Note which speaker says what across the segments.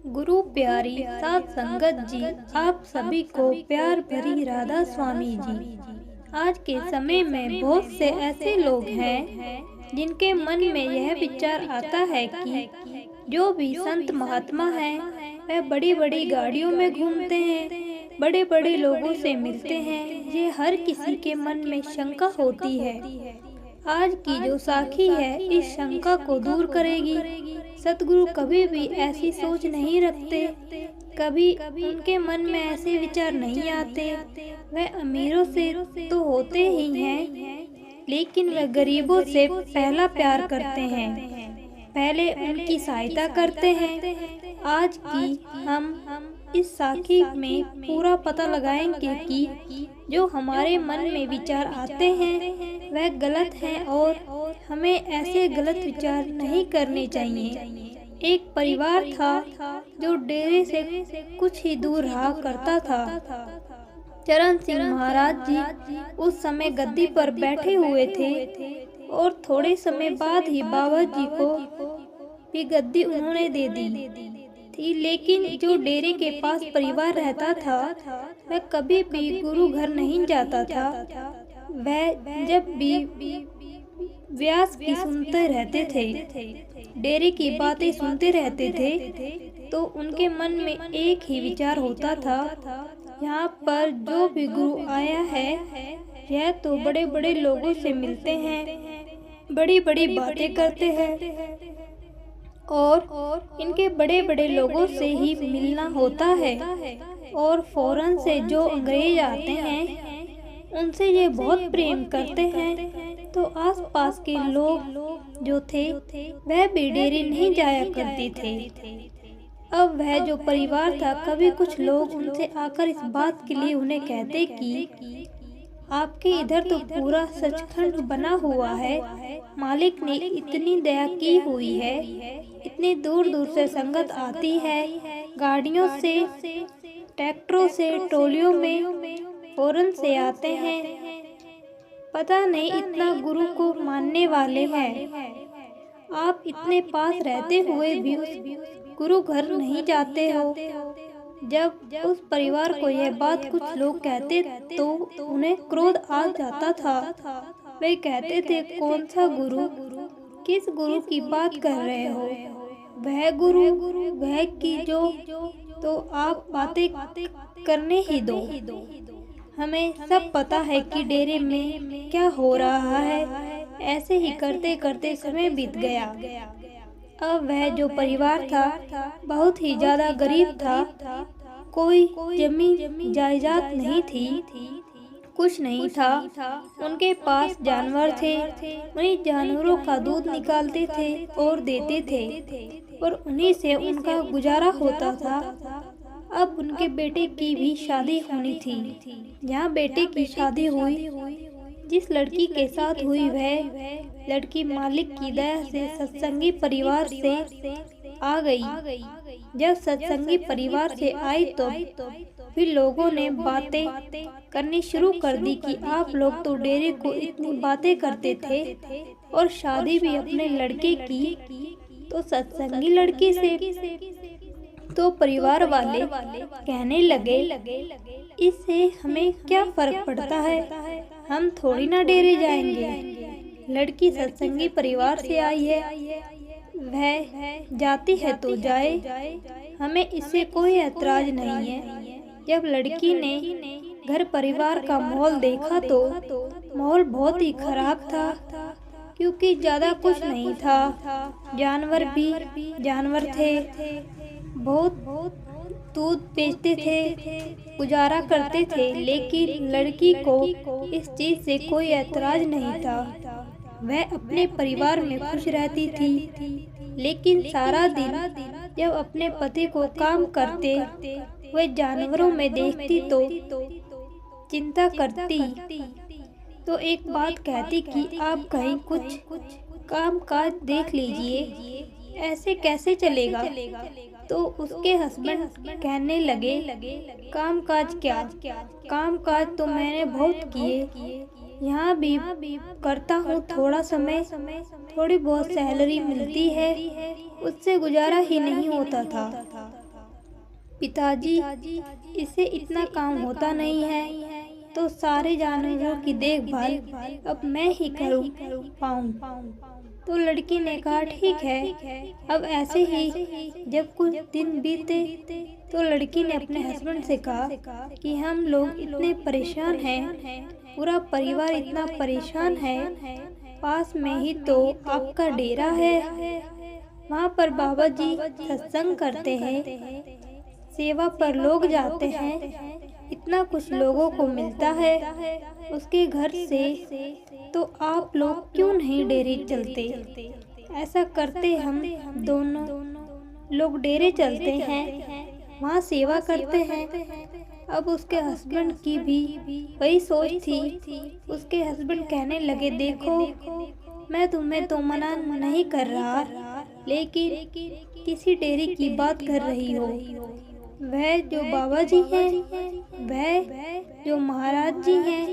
Speaker 1: गुरु प्यारी साध संगत जी, आप सभी को प्यार भरी राधा स्वामी जी। आज के समय में बहुत से ऐसे लोग हैं जिनके मन में यह विचार आता है कि जो भी संत महात्मा हैं वह बड़ी बड़ी गाड़ियों में घूमते हैं, बड़े बड़े लोगों से मिलते हैं। ये हर किसी के मन में शंका होती है। आज की जो साखी है इस शंका को दूर करेगी। सतगुरु कभी भी ऐसी सोच नहीं रखते, कभी उनके मन में ऐसे विचार नहीं आते। वह अमीरों से तो होते ही हैं, लेकिन वह गरीबों से पहला प्यार करते हैं, पहले उनकी सहायता करते हैं। आज की हम इस साखी में पूरा पता लगाएंगे कि जो हमारे मन में विचार आते हैं वह गलत हैं और हमें ऐसे गलत विचार नहीं करने चाहिए। एक परिवार था जो डेरे से कुछ ही दूर रहा करता था। चरण सिंह महाराज जी उस समय गद्दी पर बैठे हुए थे और थोड़े समय बाद ही बाबा जी को भी गद्दी उन्होंने दे दी थी। लेकिन जो डेरे के पास परिवार रहता था वह कभी भी गुरु घर नहीं जाता था। वह जब भी व्यास की सुनते रहते थे, डेरे की बातें सुनते रहते थे, तो उनके मन में एक ही विचार होता था, यहाँ पर जो भी गुरु आया है यह तो बड़े बड़े लोगों से मिलते हैं, बड़ी बड़ी बातें करते हैं और इनके बड़े बड़े लोगों से ही मिलना होता है। और फौरन से जो अंग्रेज आते हैं उनसे ये बहुत प्रेम करते हैं। तो आसपास के लोग जो थे वह भी डेरे नहीं जाया करते थे। अब वह जो परिवार था, कभी कुछ लोग उनसे आकर इस बात के लिए उन्हें कहते कि आपके इधर तो पूरा सचखंड बना हुआ है, मालिक ने इतनी दया की हुई है, इतनी दूर दूर से संगत आती है, गाड़ियों से, ट्रैक्टरों से, टोलियों में फौरन से आते हैं, पता नहीं इतना गुरु को मानने वाले हैं। आप इतने पास रहते हुए भी गुरु घर नहीं जाते हो। जब उस परिवार को यह बात कुछ लोग कहते तो उन्हें क्रोध आ जाता था। वे कहते थे, कौन सा गुरु, किस गुरु की बात कर रहे हो, वह गुरु, वह की जो, तो आप बातें करने ही दो, हमें सब पता है कि डेरे में क्या हो रहा है। ऐसे ही करते करते समय बीत गया। अब वह जो परिवार था बहुत ही ज्यादा गरीब था। कोई जमीन जायदाद नहीं थी, कुछ नहीं था। उनके पास जानवर थे, उन्हीं जानवरों का दूध निकालते थे और देते थे और उन्हीं से उनका गुजारा होता था। अब उनके बेटे की भी शादी होनी थी। जहाँ बेटे की शादी हुई, जिस लड़की के साथ हुई वह लड़की मालिक की दया से सत्संगी परिवार से आ गई। जब सत्संगी परिवार से आई तो फिर लोगों ने बातें करनी शुरू कर दी कि आप लोग तो डेरे को इतनी बातें करते थे और शादी भी अपने लड़के की, तो सत्संगी लड़की से। तो परिवार वाले कहने लगे, इससे हमें क्या फर्क पड़ता है, हम थोड़ी ना डेरे जाएंगे। लड़की सत्संगी परिवार से आई है, वह जाती है तो जाए, हमें इससे कोई ऐतराज नहीं है। जब लड़की ने घर परिवार का माहौल देखा तो माहौल बहुत ही खराब था, क्योंकि ज्यादा कुछ नहीं था। जानवर भी जानवर थे, बहुत दूध बेचते थे, गुजारा करते थे, लेकिन लड़की को इस चीज से कोई ऐतराज नहीं था। वह अपने परिवार में खुश रहती थी, लेकिन सारा दिन जब अपने पति को काम करते वह जानवरों में देखती तो चिंता करती। तो एक बात कहती कि आप कहीं कुछ काम काज देख लीजिए, ऐसे कैसे चलेगा। तो उसके हस्बैंड कहने लगे, काम काज क्या, काम काज तो मैंने बहुत किए, यहाँ भी करता हूँ, थोड़ा समय, थोड़ी बहुत सैलरी मिलती है, उससे गुजारा ही नहीं होता था। पिताजी, इससे इतना काम होता नहीं है, तो सारे जानवरों की देखभाल अब मैं ही करूँ पाऊँ। तो लड़की ने कहा ठीक है। अब ऐसे ही जब कुछ दिन बीते तो लड़की ने अपने हस्बैंड से कहा कि हम लोग इतने परेशान हैं, पूरा परिवार इतना परेशान है, पास में ही तो आपका डेरा है, वहाँ पर बाबा जी सत्संग करते हैं, सेवा पर लोग जाते हैं, इतना कुछ लोगों को मिलता है उसके घर से, तो आप लोग क्यों नहीं डेरे चलते? ऐसा करते हम दोनों लोग डेरे चलते हैं, वहाँ सेवा करते हैं। अब उसके हस्बैंड की भी वही सोच थी। उसके हस्बैंड कहने लगे देखो, मैं तुम्हें तो मना नहीं कर रहा, लेकिन किसी डेरे की बात कर रही हो। वह जो बाबा जी हैं, वह जो महाराज जी हैं,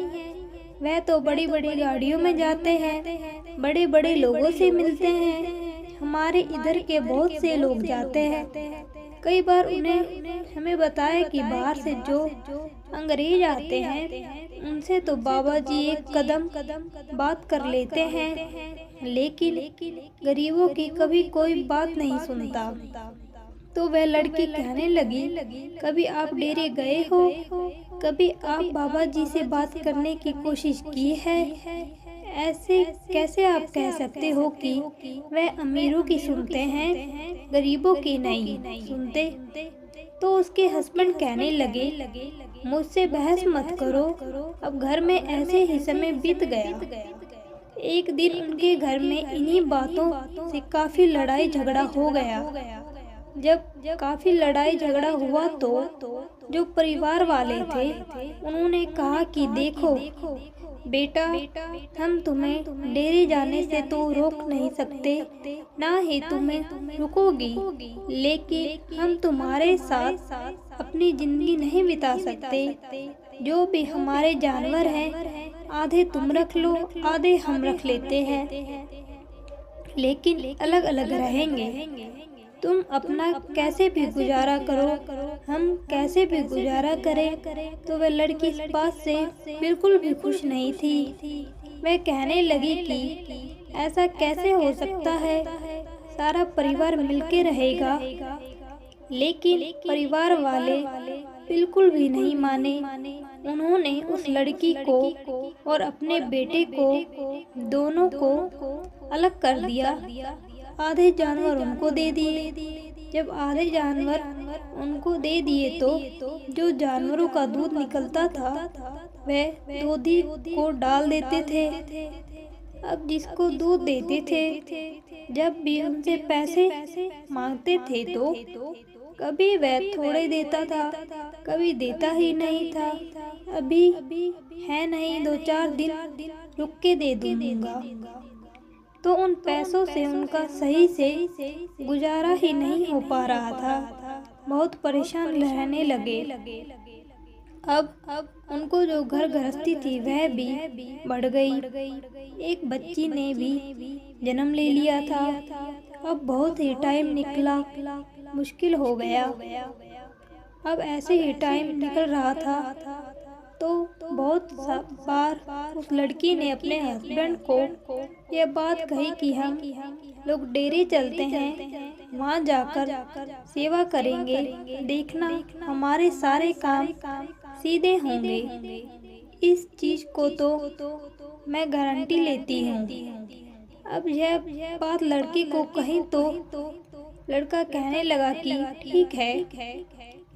Speaker 1: वह तो बड़ी बड़ी गाड़ियों में जाते हैं, बड़े बड़े लोगों से मिलते हैं। हमारे इधर के बहुत से लोग जाते हैं। कई बार उन्हें हमें बताया कि बाहर से जो अंग्रेज आते हैं उनसे तो बाबा जी एक कदम बात कर लेते हैं, लेकिन गरीबों की कभी कोई बात नहीं सुनता। तो वह लड़की कहने लगी, कभी आप डेरे गए हो? कभी आप बाबा जी से बात करने की कोशिश की है? ऐसे कैसे आप कह सकते हो कि वह अमीरों की सुनते हैं, गरीबों की नहीं सुनते? तो उसके हस्बैंड कहने लगे, मुझसे बहस मत करो, अब घर में ऐसे ही समय बीत गया। एक दिन उनके घर में इन्हीं बातों से काफी लड़ाई झगड़ा हो गया। जब काफी लड़ाई झगड़ा हुआ तो जो परिवार वाले थे उन्होंने कहा कि देखो बेटा, हम तुम्हें डेरे जाने से तो रोक नहीं सकते, ना ही तुम्हें रुकोगी, लेकिन हम तुम्हारे साथ अपनी जिंदगी नहीं बिता सकते। जो भी हमारे जानवर हैं, आधे तुम रख लो, आधे हम रख लेते हैं, लेकिन अलग अलग रहेंगे। तुम अपना कैसे भी गुजारा करो, हम कैसे भी गुजारा करें। तो वह लड़की इस बात से बिल्कुल भी खुश नहीं थी। वह कहने लगी कि ऐसा कैसे हो सकता है, सारा परिवार मिलके रहेगा, लेकिन परिवार वाले बिल्कुल भी नहीं माने। उन्होंने उस लड़की को और अपने बेटे को दोनों को अलग कर दिया। आधे जानवर उनको दे दिए। जब आधे जानवर उनको दे दिए तो जो जानवरों का दूध निकलता था वह दूधी को डाल देते थे। अब जिसको दूध देते थे, जब भी उनसे पैसे मांगते थे तो कभी वह थोड़े देता था, कभी देता ही नहीं था। अभी है नहीं, 2-4 दिन रुक के दे दूंगा। तो उन पैसों से उनका सही से गुजारा ही नहीं हो पा रहा था, बहुत परेशान रहने लगे। अब उनको जो घर गृहस्थी थी वह भी बढ़ गई। एक बच्ची ने भी जन्म ले लिया था। अब बहुत ही टाइम निकला, मुश्किल हो गया। अब ऐसे ही टाइम निकल रहा था तो बहुत बार उस लड़की ने अपने हस्बैंड को यह बात कही कि हम लोग डेरे चलते हैं, वहाँ जाकर सेवा करेंगे, देखना हमारे सारे काम सीधे होंगे। इस चीज को तो मैं गारंटी लेती हूँ। अब यह बात लड़के को कही तो लड़का कहने लगा कि ठीक है,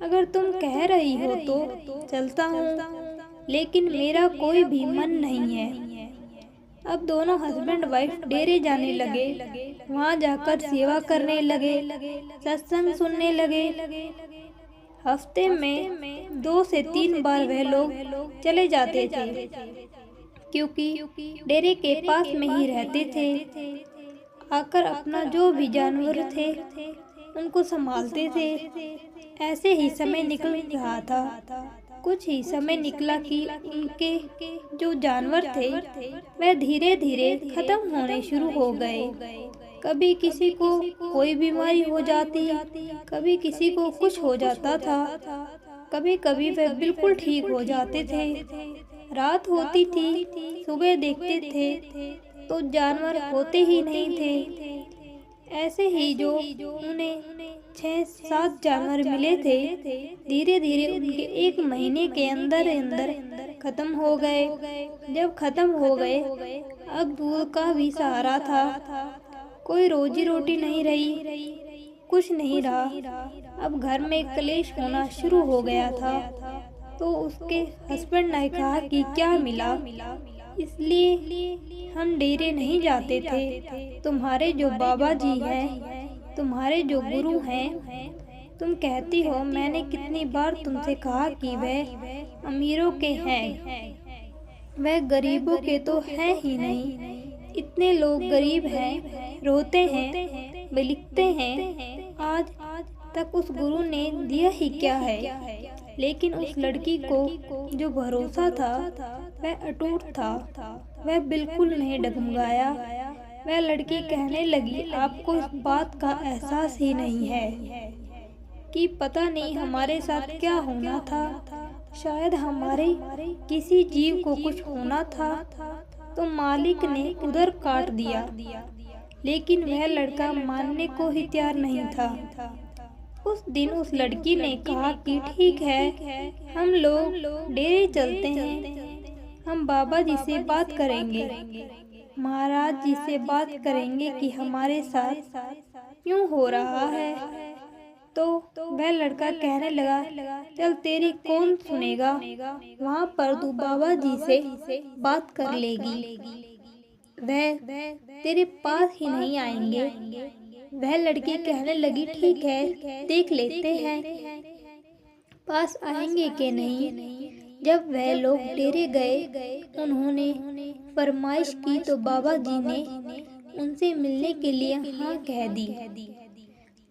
Speaker 1: अगर तुम कह रही हो तो चलता हूँ, लेकिन मेरा कोई भी मन नहीं है। अब दोनों हस्बैंड वाइफ डेरे जाने लगे, वहाँ जाकर सेवा करने लगे, सत्संग सुनने लगे। हफ्ते में 2 से 3 बार वह लोग चले जाते थे, क्योंकि डेरे के पास में ही रहते थे। आकर अपना जो भी जानवर थे उनको संभालते थे। ऐसे ही समय निकल रहा था। कुछ ही समय निकला कि उनके जो जानवर थे वह धीरे धीरे खत्म होने शुरू हो गए। कभी किसी को कोई बीमारी हो जाती, कभी किसी को कुछ हो जाता था, कभी कभी वे बिल्कुल ठीक हो जाते थे। रात होती थी, सुबह देखते थे तो जानवर होते ही नहीं थे। ऐसे ही जो उन्हें 6-7 जानवर मिले थे, धीरे धीरे उनके 1 महीने के अंदर अंदर खत्म हो गए। जब खत्म हो गए, अब दूध का भी सहारा था, कोई रोजी रोटी नहीं रही, कुछ नहीं रहा। अब घर में कलेश होना शुरू हो गया था। तो उसके हस्बैंड ने कहा कि क्या मिला, इसलिए हम डेरे नहीं जाते थे। तुम्हारे जो बाबा जी हैं, तुम्हारे जो गुरु हैं, तुम कहती हो, मैंने कितनी बार तुमसे कहा कि वह अमीरों के हैं, वह गरीबों के तो हैं ही नहीं। इतने लोग गरीब हैं, रोते हैं, बिलखते हैं, आज तक उस गुरु ने दिया ही क्या है। लेकिन उस लड़की को जो भरोसा था वह अटूट था, वह बिल्कुल नहीं डगमगाया। वह लड़की कहने लगी, आपको इस बात का एहसास ही नहीं है कि पता नहीं हमारे साथ क्या होना था। शायद हमारे किसी जीव को कुछ होना था तो मालिक ने उधर काट दिया। लेकिन वह लड़का मानने को ही तैयार नहीं था। उस दिन उस लड़की ने कहा कि ठीक है, हम लोग डेरे चलते हैं, हम बाबा जी से बात करेंगे, महाराज जी से बात करेंगे कि हमारे साथ क्यों हो रहा है। तो वह लड़का कहने लगा, चल तेरी कौन सुनेगा, वहाँ पर तू बाबा जी से बात कर लेगी, वह तेरे पास ही नहीं आएंगे। वह लड़की कहने लगी, ठीक है, देख लेते हैं पास आएंगे कि नहीं। जब वह लोग डेरे गए, उन्होंने फरमाइश की तो बाबा जी ने उनसे मिलने के लिए हाँ कह दी।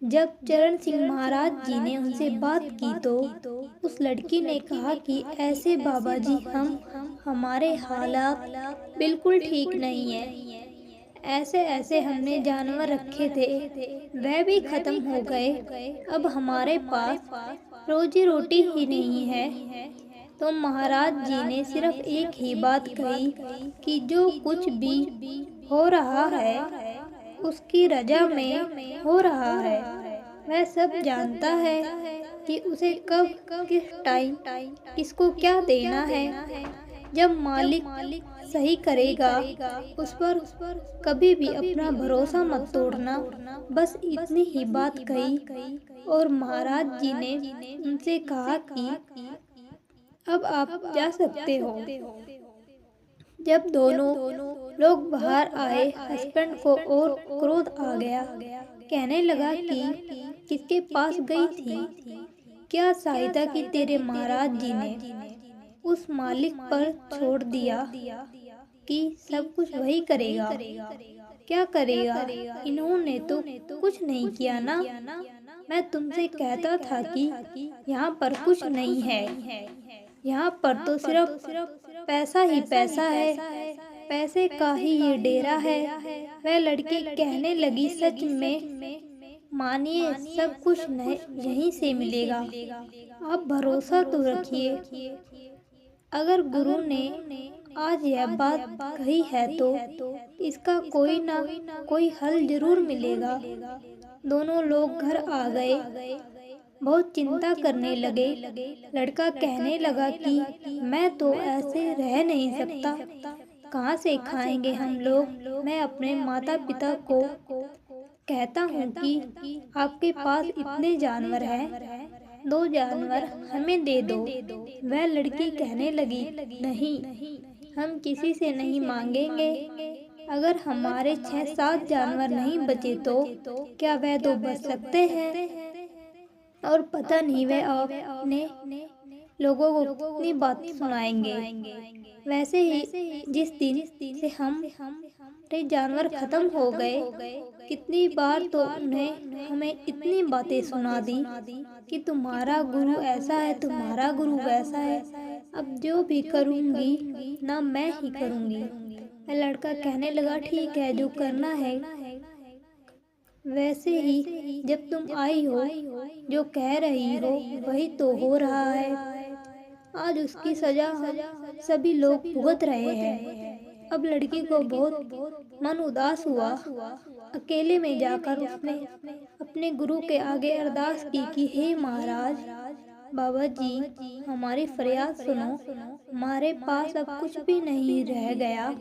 Speaker 1: जब चरण सिंह महाराज जी ने उनसे बात की तो उस लड़की ने कहा कि ऐसे बाबा जी, हमारे हालात बिल्कुल ठीक नहीं है। ऐसे ऐसे हमने जानवर रखे थे, वह भी खत्म हो गए। अब हमारे पास रोजी रोटी ही नहीं है। तो महाराज जी ने सिर्फ एक ही बात कही कि जो कुछ भी हो रहा है उसकी रजा में हो रहा है। वह सब जानता है कि उसे कब, किस टाइम, किसको क्या देना है। जब मालिक सही करेगा, उस पर कभी भी अपना भरोसा मत तोड़ना। बस इतनी ही बात कही और महाराज जी ने उनसे कहा कि अब आप जा सकते हो। जब दोनों लोग बाहर आए, हस्बैंड को और क्रोध आ गया। कहने लगा कि किसके पास गई थी, क्या सहायता की तेरे महाराज जी ने। उस मालिक पर छोड़ दिया कि सब कुछ वही करेगा। क्या करेगा, इन्होंने तो कुछ नहीं किया ना। मैं तुमसे कहता था कि यहाँ पर कुछ नहीं है, यहाँ पर तो सिर्फ पैसा ही पैसा है, पैसे का ही ये डेरा है। वह लड़की कहने लगी, सच में मानिए, सब कुछ यहीं से मिलेगा, आप भरोसा तो रखिए। अगर गुरु ने आज यह बात कही है तो इसका कोई ना कोई हल जरूर मिलेगा। दोनों लोग घर आ गए, बहुत चिंता करने लगे। लड़का कहने लगा कि मैं तो ऐसे रह नहीं सकता, कहाँ से खाएंगे हम लोग। मैं अपने माता पिता को कहता हूँ कि आपके पास इतने जानवर हैं, 2 जानवर हमें दे दो। वह लड़की कहने लगी, नहीं, हम किसी से नहीं मांगेंगे। अगर हमारे 6-7 जानवर नहीं बचे तो क्या वह 2 बच सकते हैं। और पता नहीं वह अपने लोगों को कितनी बात सुनाएंगे। वैसे ही जिस दिन से हमारे जानवर खत्म हो गए, कितनी बार तो उन्हें हमें इतनी बातें सुना दी कि तुम्हारा गुरु ऐसा है, तुम्हारा गुरु वैसा है। अब जो भी करूँगी ना मैं ही करूँगी। लड़का कहने लगा, ठीक है, जो करना है वैसे ही जब तुम आई हो, जो कह रही हो वही तो हो रहा है। आज उसकी सजा हम सभी लोग भुगत रहे हैं। अब लड़की को बहुत मन उदास हुआ। अकेले में जाकर उसने अपने गुरु के आगे अरदास की कि हे महाराज, बाबा जी, हमारी फरियाद सुनो। हमारे पास अब कुछ भी नहीं रह गया।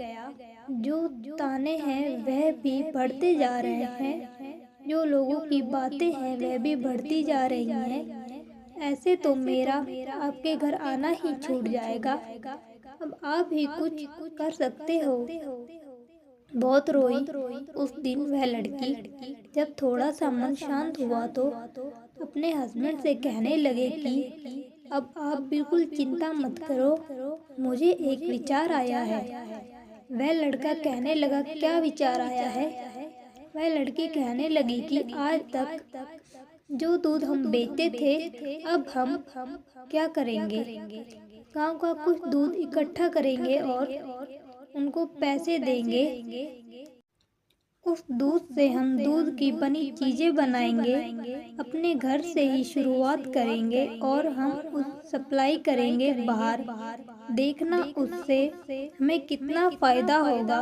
Speaker 1: जो ताने हैं वह भी बढ़ते जा रहे हैं, जो लोगों की बातें हैं वह भी बढ़ती जा रही हैं। ऐसे तो मेरा आपके घर आना ही छूट जाएगा। अब आप ही कुछ कर सकते हो। बहुत रोई उस दिन वह लड़की। जब थोड़ा सा मन शांत हुआ तो अपने हस्बैंड से कहने लगे कि अब आप बिल्कुल चिंता मत करो, मुझे एक विचार आया है। वह लड़का कहने लगा, क्या विचार आया है? वह लड़की कहने लगी कि आज तक जो दूध हम बेचते थे, अब हम क्या करेंगे? गांव का कुछ दूध इकट्ठा करेंगे और उनको पैसे देंगे। उस दूध से हम दूध की बनी चीजें बनाएंगे। अपने घर से ही शुरुआत करेंगे और हम उस सप्लाई करेंगे बाहर। देखना उससे हमें कितना फायदा होगा।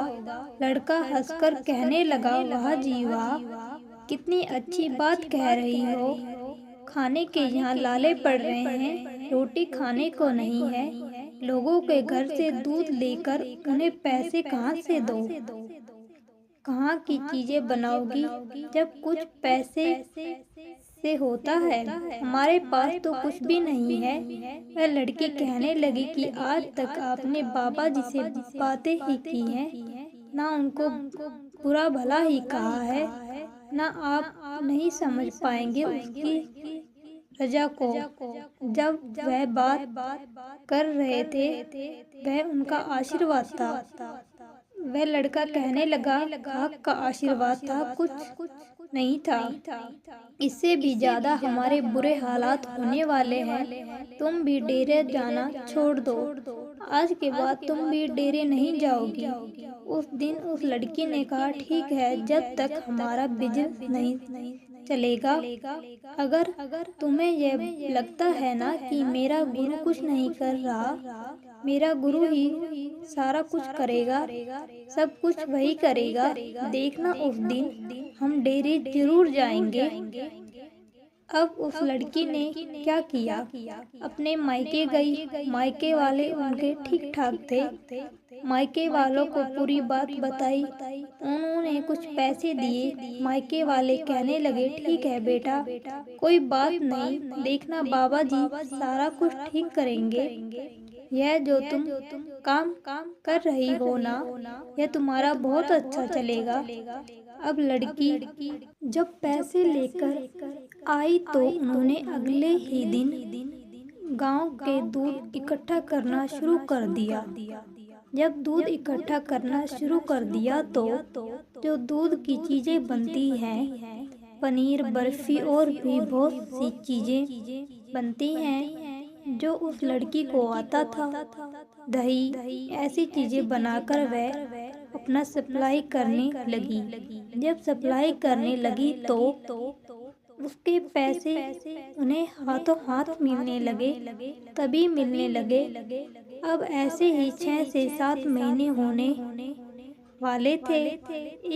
Speaker 1: लड़का हंसकर कहने लगा, वाह जी वाह, कितनी अच्छी बात कह रही हो। खाने के यहाँ लाले पड़ रहे हैं, रोटी खाने को नहीं है। लोगों के घर से दूध लेकर उन्हें पैसे कहाँ से दो? कहाँ की चीजें बनाओगी जब कुछ पैसे से होता है? हमारे पास तो कुछ भी नहीं है। वह लड़की कहने लगी कि आज तक आपने बाबा जी से बातें ही की हैं, ना उनको बुरा भला ही कहा है, ना आप नहीं समझ पाएंगे उसकी रजा को। जब वह बात कर रहे थे वह उनका आशीर्वाद था। वह लड़का कहने लगा, खाक का आशीर्वाद था, कुछ नहीं था। इससे भी ज्यादा हमारे बुरे हालात होने वाले हैं। तुम भी डेरे जाना छोड़ दो। आज के बाद तुम भी डेरे नहीं जाओगी। उस दिन उस लड़की ने कहा, ठीक है, जब तक हमारा बिजनेस नहीं चलेगा। अगर तुम्हें यह लगता है ना कि मेरा गुरु कुछ नहीं कर रहा, मेरा गुरु ही सारा कुछ करेगा, सब कुछ वही करेगा। देखना उस दिन हम डेरे जरूर जाएंगे। अब उस लड़की ने क्या किया? अपने मायके गई। मायके वाले उनके ठीक ठाक थे। मायके वालों को पूरी बात बताई। उन्होंने कुछ पैसे दिए। मायके वाले कहने लगे, ठीक है बेटा, कोई बात नहीं, देखना बाबा जी सारा कुछ ठीक करेंगे। यह जो तुम काम कर रही हो ना, यह तुम्हारा बहुत अच्छा चलेगा। अब लड़की जब पैसे लेकर आई तो उन्होंने अगले ही दिन गांव के दूध इकट्ठा करना शुरू कर दिया। जब दूध इकट्ठा करना शुरू कर दिया तो जो दूध की चीजें बनती हैं, पनीर, बर्फी और भी बहुत सी चीजें बनती हैं जो उस लड़की को आता था। दही, ऐसी चीजें बनाकर वह अपना सप्लाई करने लगी। जब सप्लाई करने लगी तो उसके पैसे उन्हें हाथों हाथ मिलने लगे, तभी मिलने लगे। अब ऐसे ही 6 से 7 महीने होने वाले थे।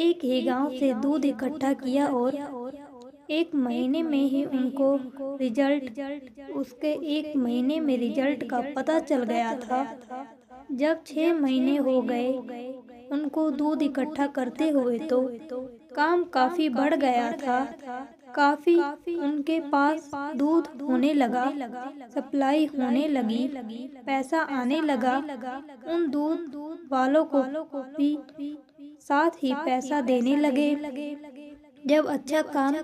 Speaker 1: एक ही गांव से दूध इकट्ठा किया और 1 महीने में ही उनको उसके 1 महीने में रिजल्ट का पता चल गया था। जब 6 महीने हो गए उनको दूध इकट्ठा करते हुए तो काम काफी बढ़ गया था। काफी उनके पास दूध होने लगा, सप्लाई होने लगी, पैसा आने लगा। उन दूध वालों को भी साथ ही पैसा देने लगे। जब अच्छा काम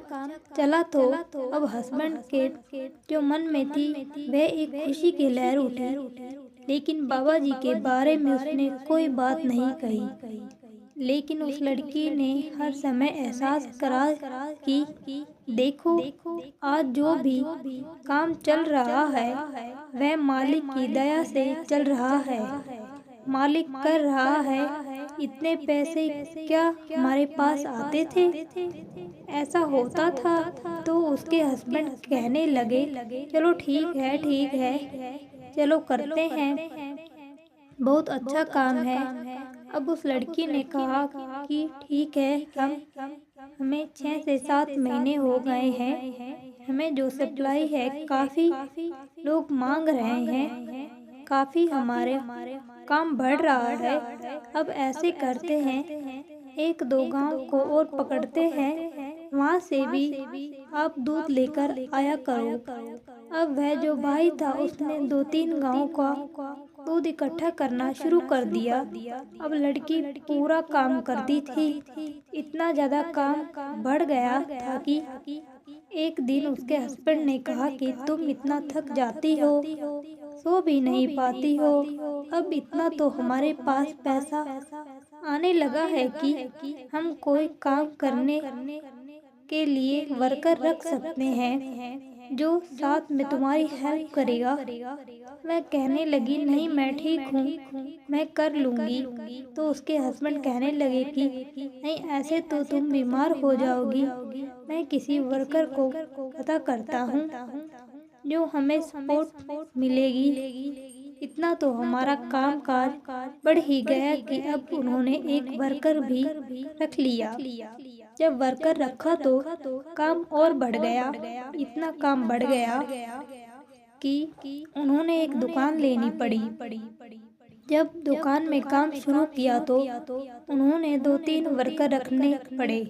Speaker 1: चला तो अब हस्बैंड के जो मन में थी वह एक खुशी की लहर उठी। लेकिन बाबा जी के बारे में उसने कोई बात नहीं कही। लेकिन उस लड़की ने हर समय एहसास करा कि देखो, आज जो भी काम चल रहा है वह मालिक की दया से चल रहा है। मालिक कर रहा है इतने पैसे क्या हमारे पास आते थे? ऐसा होता था तो उसके हस्बैंड कहने लगे, चलो ठीक है, चलो करते हैं, बहुत अच्छा काम है। अब उस लड़की ने कहा कि ठीक है, हमें 6 से 7 महीने हो गए हैं, हमें जो सप्लाई है काफ़ी लोग मांग रहे हैं, काफ़ी हमारे काम बढ़ रहा है। अब ऐसे करते हैं, 1-2 गांव को और पकड़ते हैं, वहाँ से भी आप दूध लेकर आया करो। अब वह जो भाई था उसने 2-3 गांव का दूध इकट्ठा करना शुरू कर दिया। अब लड़की पूरा काम करती थी, इतना ज़्यादा काम बढ़ गया था कि एक दिन उसके हस्बैंड ने कहा कि तुम इतना थक जाती हो, सो भी नहीं पाती हो, अब इतना तो हमारे पास पैसा आने लगा है कि हम कोई काम करने के लिए वर्कर रख सकते हैं जो साथ में तुम्हारी हेल्प करेगा। मैं कहने लगी नहीं, मैं ठीक हूँ, मैं कर लूँगी। तो उसके हस्बैंड कहने लगे कि नहीं, ऐसे तो तुम बीमार हो जाओगी, मैं किसी वर्कर को पता करता हूँ जो हमें सपोर्ट मिलेगी। इतना तो हमारा काम काज बढ़ ही गया कि अब उन्होंने एक वर्कर भी रख लिया। जब वर्कर रखा तो काम और बढ़ गया, इतना काम बढ़ गया कि उन्होंने एक दुकान लेनी पड़ी। जब दुकान में काम शुरू किया तो उन्होंने 2-3 वर्कर रखने पड़े।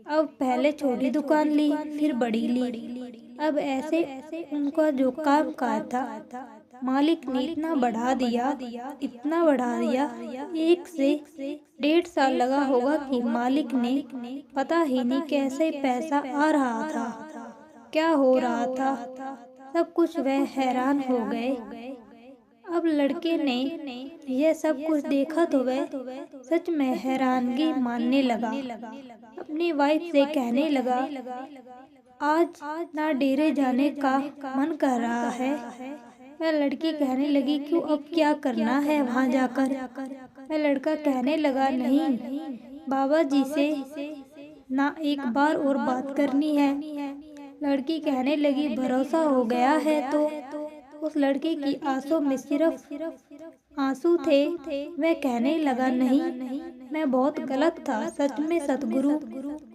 Speaker 1: अब पहले छोटी दुकान ली, फिर बड़ी ली। अब ऐसे उनका जो काम काज था मालिक ने इतना बढ़ा दिया, इतना बढ़ा दिया, 1 से 1.5 साल लगा होगा कि मालिक ने पता ही नहीं कैसे पैसा आ रहा था, क्या हो रहा था, सब कुछ वह हैरान हो गए। अब लड़के ने यह सब कुछ देखा तो वह सच में हैरानगी मानने लगा। अपनी वाइफ से कहने लगा, आज ना डेरे जाने का मन कर रहा है। वह लड़की कहने लगी, क्यों, अब क्या करना है वहाँ जाकर? वह लड़का कहने लगा, नहीं, बाबा जी से ना एक बार और बात करनी है। लड़की कहने लगी, भरोसा हो गया है तो? उस लड़के की आंसू में सिर्फ आंसू थे। वह कहने लगा, नहीं, मैं बहुत गलत था, सच में सतगुरु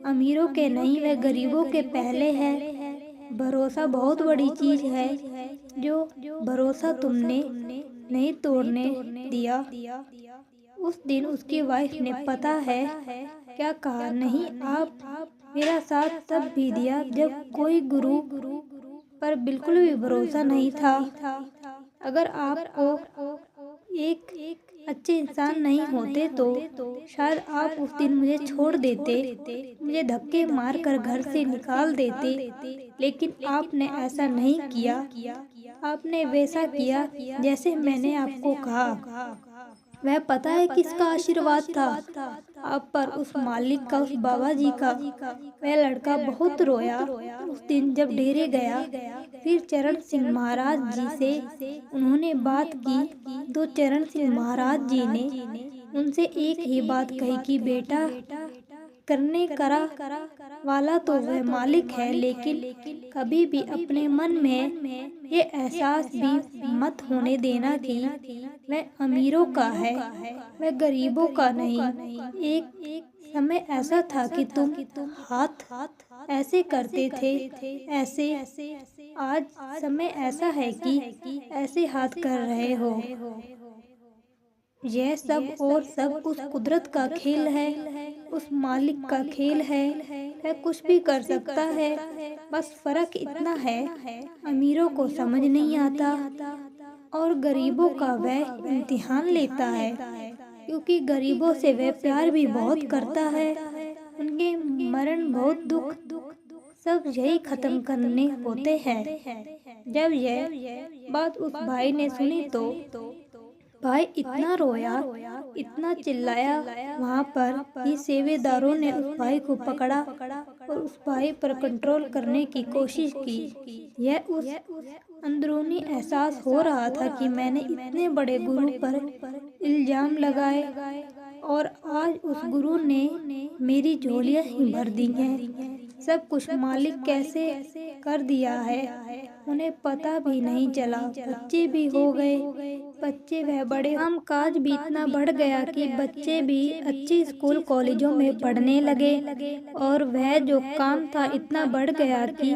Speaker 1: अमीरों के नहीं, वह गरीबों के पहले है। भरोसा बहुत बड़ी चीज है, जो भरोसा तुमने नहीं तोड़ने दिया। उस दिन उसकी वाइफ ने पता है क्या कहा, नहीं, आप मेरा साथ तब भी दिया जब कोई गुरु पर बिल्कुल भी भरोसा नहीं था। अगर आपको एक अच्छे इंसान नहीं होते तो शायद आप उस दिन मुझे छोड़ देते, मुझे धक्के मारकर घर से निकाल देते, लेकिन आपने ऐसा नहीं किया। आपने वैसा किया जैसे मैंने आपको कहा। वह पता है किसका आशीर्वाद था आप पर, उस मालिक का, उस बाबा जी का। वह लड़का बहुत रोया उस दिन जब डेरे गया। फिर चरण सिंह महाराज जी से उन्होंने बात की तो चरण सिंह महाराज जी ने उनसे एक ही बात कही कि बेटा, करने करा वाला तो वह मालिक है, लेकिन कभी भी अपने मन में ये एहसास भी मत होने देना कि वह अमीरों का है, वह गरीबों का नहीं। एक समय ऐसा था कि तुम हाथ ऐसे करते थे, ऐसे। आज समय ऐसा है कि ऐसे हाथ कर रहे हो। यह सब और सब उस कुदरत का खेल है, उस मालिक का खेल है। वह कुछ भी कर सकता है, बस फर्क इतना है अमीरों को समझ नहीं आता और गरीबों का वह इम्तिहान लेता है, क्योंकि गरीबों से वह प्यार भी बहुत करता है। उनके मरण, बहुत दुख, सब यही खत्म करने होते हैं। जब यह बात उस भाई ने सुनी तो भाई इतना रोया, इतना चिल्लाया वहाँ पर कि सेवेदारों ने उस भाई को पकड़ा और उस भाई पर कंट्रोल करने की कोशिश की। यह उस अंदरूनी एहसास हो रहा था कि मैंने इतने बड़े गुरु पर इल्जाम लगाए और आज उस गुरु ने मेरी झोलियां ही भर दी हैं। सब कुछ मालिक कैसे कर दिया है, उन्हें पता भी नहीं चला। बच्चे भी हो गए, बच्चे वह बड़े, काम काज भी इतना बढ़ गया कि बच्चे भी अच्छे स्कूल कॉलेजों में पढ़ने लगे और वह जो काम था इतना बढ़ गया कि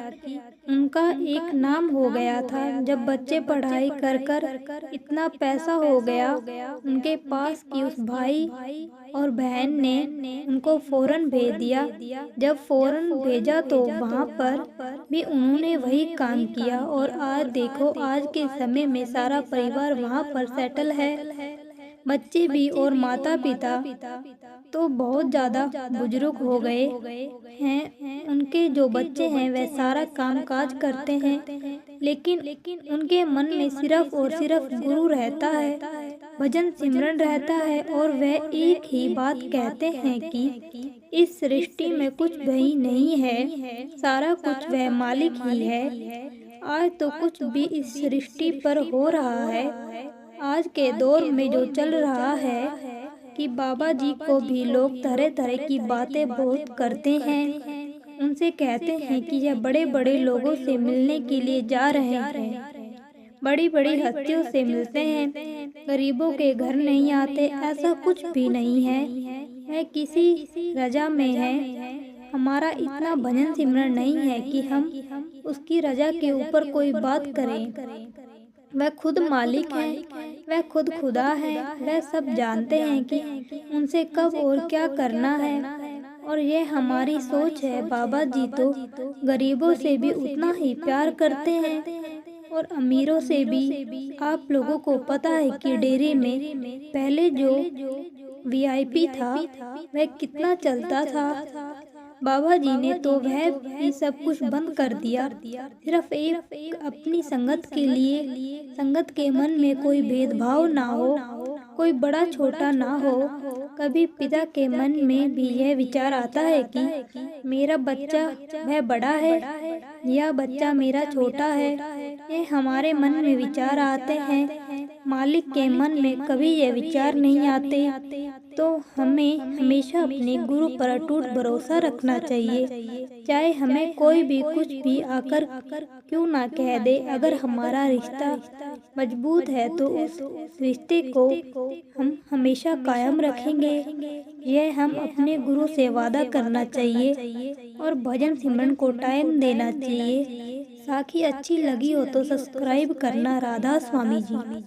Speaker 1: उनका एक नाम हो गया था। जब बच्चे पढ़ाई कर कर इतना पैसा हो गया उनके पास कि उस भाई और बहन ने उनको फौरन भेज दिया। जब फौरन भेजा तो वहाँ पर भी उन्होंने वही काम किया और आज देखो, आज के समय में सारा परिवार वहाँ पर सेटल है। बच्चे भी और माता पिता तो बहुत ज़्यादा बुजुर्ग हो गए हैं। उनके जो बच्चे हैं वह सारा काम काज करते हैं, लेकिन उनके मन में सिर्फ और सिर्फ गुरु रहता है, भजन सिमरन रहता है और वह एक ही बात कहते हैं कि इस सृष्टि में कुछ भी नहीं है, सारा कुछ वह मालिक ही है। आज तो कुछ भी इस सृष्टि पर हो रहा है। आज के दौर में जो चल रहा है कि बाबा जी को भी लोग तरह तरह की बातें बहुत करते हैं। उनसे कहते हैं कि यह बड़े बड़े लोगों से मिलने के लिए जा रहे हैं, बड़ी बड़ी हस्तियों से मिलते हैं, गरीबों के घर नहीं आते। ऐसा कुछ भी नहीं है, वह किसी रजा में है। हमारा इतना भजन सिमरन नहीं है कि हम उसकी रजा के ऊपर कोई बात करें। वह खुद मालिक है, वह खुद खुदा है, वह सब जानते हैं कि उनसे कब और क्या करना है और यह हमारी सोच है। बाबा जी तो गरीबों से भी उतना ही प्यार करते हैं और अमीरों से भी। आप लोगों को पता है कि डेरे में पहले जो वीआईपी था वह कितना चलता था। बाबा जी ने तो वह भी सब कुछ बंद कर दिया, सिर्फ एक अपनी संगत के लिए। संगत के मन में कोई भेदभाव ना हो, कोई बड़ा छोटा ना हो। कभी पिता के मन में भी यह विचार आता है कि मेरा बच्चा वह बड़ा है या बच्चा मेरा छोटा है, ये हमारे मन में विचार आते हैं। मालिक के मन में कभी यह विचार नहीं आते। तो हमें हमेशा अपने गुरु पर अटूट भरोसा रखना चाहिए, चाहे हमें कोई भी कुछ भी आकर क्यों ना कह दे। अगर हमारा रिश्ता मजबूत है तो उस रिश्ते को हम हमेशा कायम रखेंगे। यह हम अपने गुरु से वादा करना चाहिए और भजन सिमरन को टाइम देना चाहिए। साखी अच्छी लगी हो तो सब्सक्राइब करना। राधा स्वामी जी।